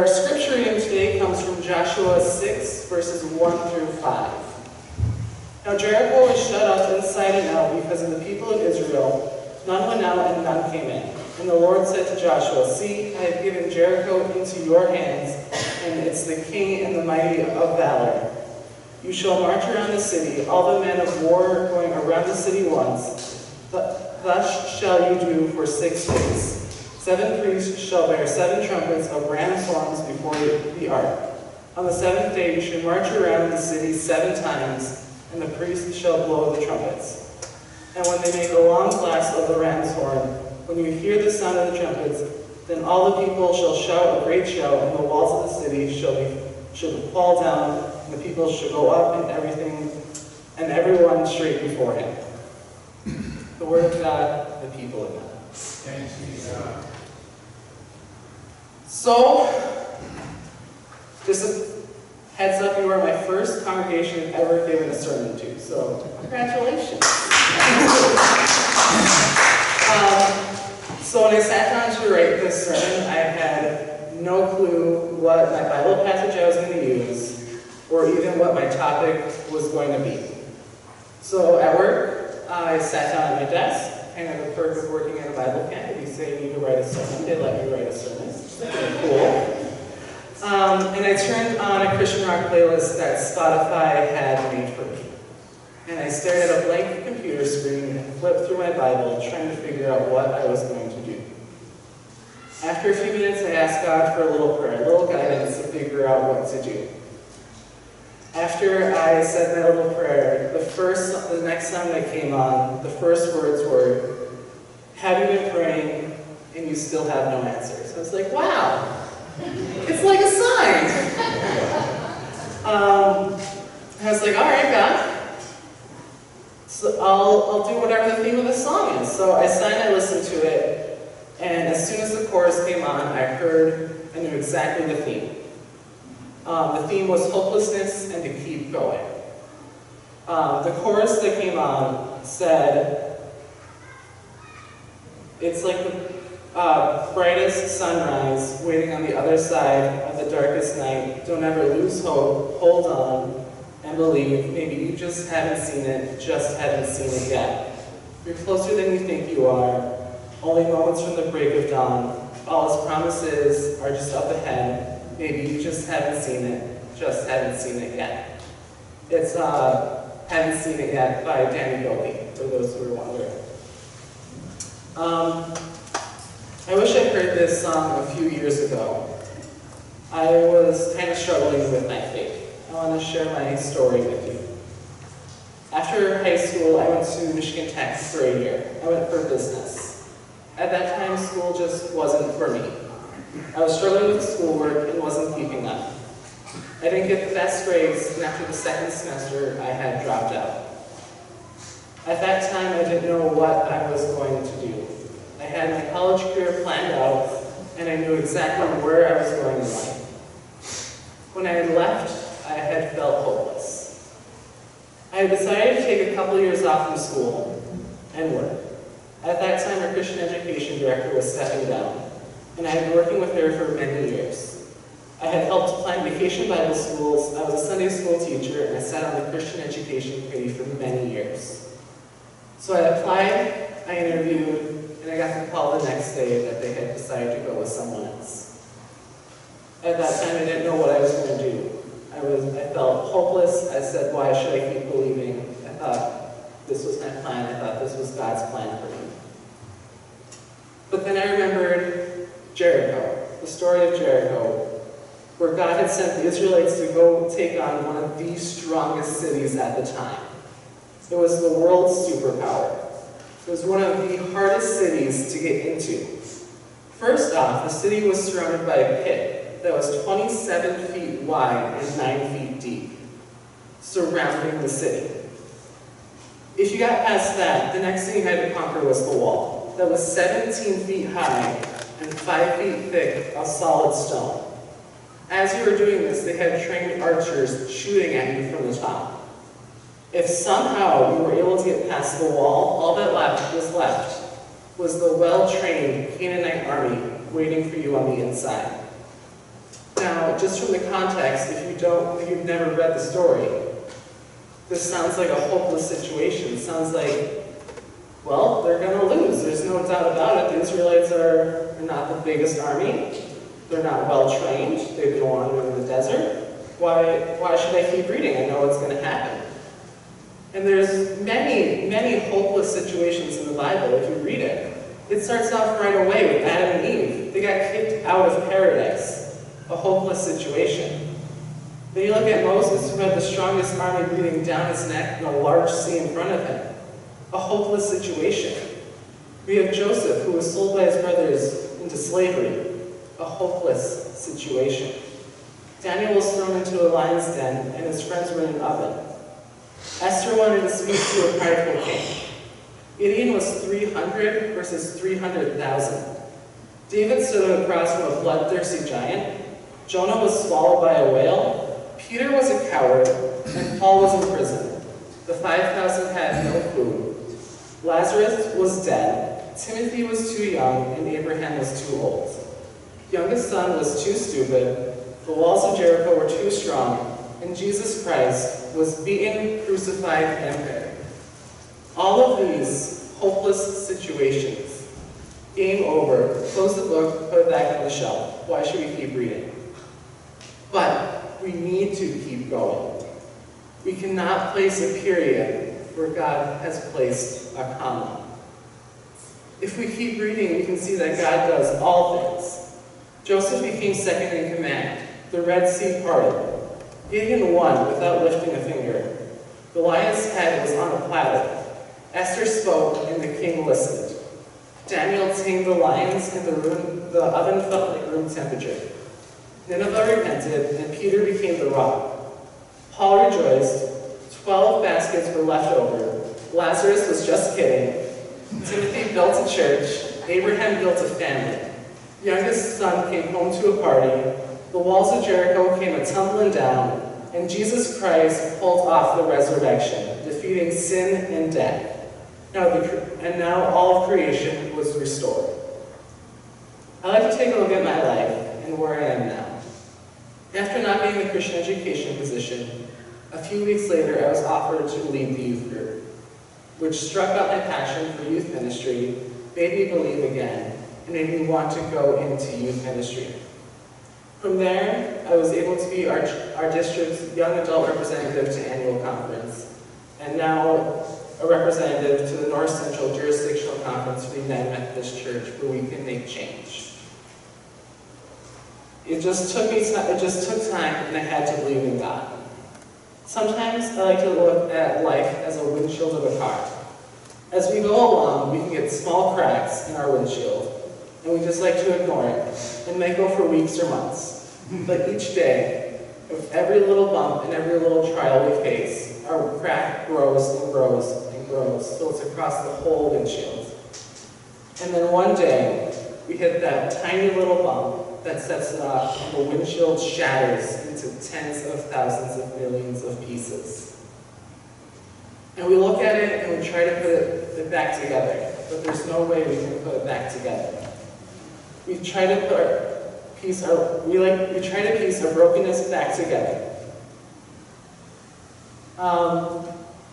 scripture reading today comes from Joshua 6, verses 1 through 5. Now Jericho was shut up inside and out because of the people of Israel. None went out and none came in. And the Lord said to Joshua, "See, I have given Jericho into your hands, and it's the king and the mighty of valor. You shall march around the city, all the men of war going around the city once. Thus shall you do for 6 days. 7 priests shall bear 7 trumpets of ram's horns before the ark. On the 7th day you shall march around the city 7 times, and the priests shall blow the trumpets. And when they make a long blast of the ram's horn, when you hear the sound of the trumpets, then all the people shall shout a great shout, and the walls of the city shall fall down, and the people shall go up, and everyone straight before him." The word of God, the people of God. Thanks be to God. So, just a heads up, you are my first congregation I've ever given a sermon to, so congratulations. So when I sat down to write this sermon, I had no clue what my Bible passage I was going to use, or even what my topic was going to be. So at work, I sat down at my desk, kind of the perk of working at a Bible camp. If you say you need to write a sermon, they let me write a sermon. It's really cool. And I turned on a Christian rock playlist that Spotify had made for me. And I stared at a blank computer screen and flipped through my Bible, trying to figure out what I was going to do. After a few minutes, I asked God for a little prayer, a little guidance to figure out what to do. After I said my little prayer, the next song that came on, the first words were, "Have you been praying and you still have no answers?" I was like, wow, it's like a sign. I was like, all right, God. So I'll do whatever the theme of the song is. So I sat and I listened to it, and as soon as the chorus came on, I knew exactly the theme. The theme was hopelessness and to keep going. The chorus that came on said, "It's like the brightest sunrise waiting on the other side of the darkest night. Don't ever lose hope, hold on, and believe. Maybe you just haven't seen it, just haven't seen it yet. You're closer than you think you are, only moments from the break of dawn. All his promises are just up ahead. Maybe you just haven't seen it, just haven't seen it yet." It's Haven't Seen It Yet by Danny Goldie, for those who are wondering. I wish I heard this song a few years ago. I was kind of struggling with my faith. I want to share my story with you. After high school, I went to Michigan Tech for a year. I went for business. At that time, school just wasn't for me. I was struggling with schoolwork and wasn't keeping up. I didn't get the best grades, and after the second semester, I had dropped out. At that time, I didn't know what I was going to do. I had my college career planned out, and I knew exactly where I was going in life. When I had left, I had felt hopeless. I had decided to take a couple years off from school and work. At that time, our Christian education director was stepping down, and I had been working with her for many years. I had helped plan vacation Bible schools, I was a Sunday school teacher, and I sat on the Christian education committee for many years. So I applied, I interviewed, and I got the call the next day that they had decided to go with someone else. At that time, I didn't know what I was going to do. I felt hopeless. I said, why should I keep believing? I thought this was my plan. I thought this was God's plan for me. But then I remembered Jericho, the story of Jericho, where God had sent the Israelites to go take on one of the strongest cities at the time. It was the world's superpower. It was one of the hardest cities to get into. First off, the city was surrounded by a pit that was 27 feet wide and 9 feet deep, surrounding the city. If you got past that, the next thing you had to conquer was the wall, that was 17 feet high and 5 feet thick of solid stone. As you were doing this, they had trained archers shooting at you from the top. If somehow you were able to get past the wall, all that was the well-trained Canaanite army waiting for you on the inside. Now, just from the context, if you've never read the story, this sounds like a hopeless situation. It sounds like, well, they're going to lose. There's no doubt about it. The Israelites are not the biggest army. They're not well trained. They've been wandering in the desert. Why should I keep reading? I know what's going to happen. And there's many, many hopeless situations in the Bible if you read it. It starts off right away with Adam and Eve. They got kicked out of paradise. A hopeless situation. Then you look at Moses, who had the strongest army breathing down his neck and a large sea in front of him. A hopeless situation. We have Joseph, who was sold by his brothers into slavery. A hopeless situation. Daniel was thrown into a lion's den, and his friends were in an oven. Esther wanted to speak to a prideful king. Gideon was 300 versus 300,000. David stood across from a bloodthirsty giant. Jonah was swallowed by a whale. Peter was a coward, and Paul was in prison. The 5,000 had no food. Lazarus was dead. Timothy was too young, and Abraham was too old. Youngest son was too stupid. The walls of Jericho were too strong, and Jesus Christ was beaten, crucified, and buried. All of these hopeless situations. Game over. Close the book, put it back on the shelf. Why should we keep reading? But we need to keep going. We cannot place a period where God has placed a comma. If we keep reading, we can see that God does all things. Joseph became second in command. The Red Sea parted. Gideon won without lifting a finger. The lion's head was on a platter. Esther spoke, and the king listened. Daniel tamed the lions, and the oven felt like room temperature. Nineveh repented, and Peter became the rock. Paul rejoiced. 12 baskets were left over. Lazarus was just kidding. Timothy built a church. Abraham built a family. Youngest son came home to a party. The walls of Jericho came a-tumbling down, and Jesus Christ pulled off the resurrection, defeating sin and death. Now all of creation was restored. I like to take a look at my life and where I am now. After not being in the Christian education position, a few weeks later I was offered to lead the youth group, which struck out my passion for youth ministry, made me believe again, and made me want to go into youth ministry. From there, I was able to be our district's young adult representative to annual conference, and now a representative to the North Central Jurisdictional Conference for the United Methodist Church, where we can make change. It just took time, and I had to believe in God. Sometimes I like to look at life as a windshield of a car. As we go along, we can get small cracks in our windshield, and we just like to ignore it, and may go for weeks or months. But each day, with every little bump and every little trial we face, our crack grows and grows and grows, till it's across the whole windshield. And then one day, we hit that tiny little bump that sets it off, and the windshield shatters into tens of thousands of millions of pieces. And we look at it and we try to put it back together, but there's no way we can put it back together. We try to piece our brokenness back together.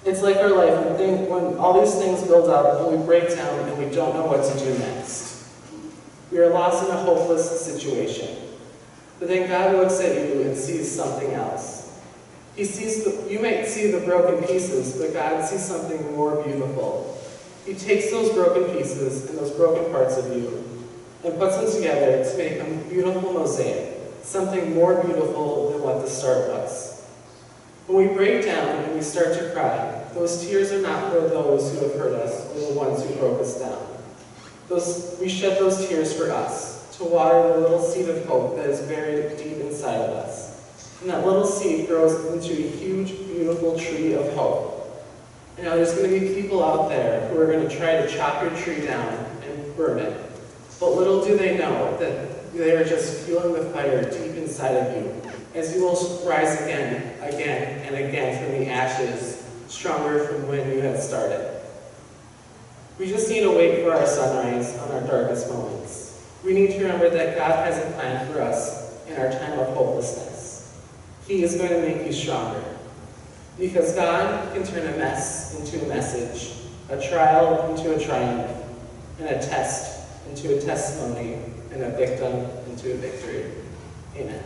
It's like our life, when all these things build up and we break down and we don't know what to do next. We are lost in a hopeless situation. But then God looks at you and sees something else. You might see the broken pieces, but God sees something more beautiful. He takes those broken pieces and those broken parts of you and puts them together to make a beautiful mosaic, something more beautiful than what the start was. When we break down and we start to cry, those tears are not for those who have hurt us or the ones who broke us down. We shed those tears for us, to water the little seed of hope that is buried deep inside of us. And that little seed grows into a huge, beautiful tree of hope. And now there's going to be people out there who are going to try to chop your tree down and burn it. But little do they know that they are just fueling the fire deep inside of you, as you will rise again, and again from the ashes, stronger from when you had started. We just need to wait for our sunrise on our darkest moments. We need to remember that God has a plan for us, in our time of hopelessness. He is going to make you stronger. Because God can turn a mess into a message, a trial into a triumph, and a test into a testimony, and a victim into a victory. Amen.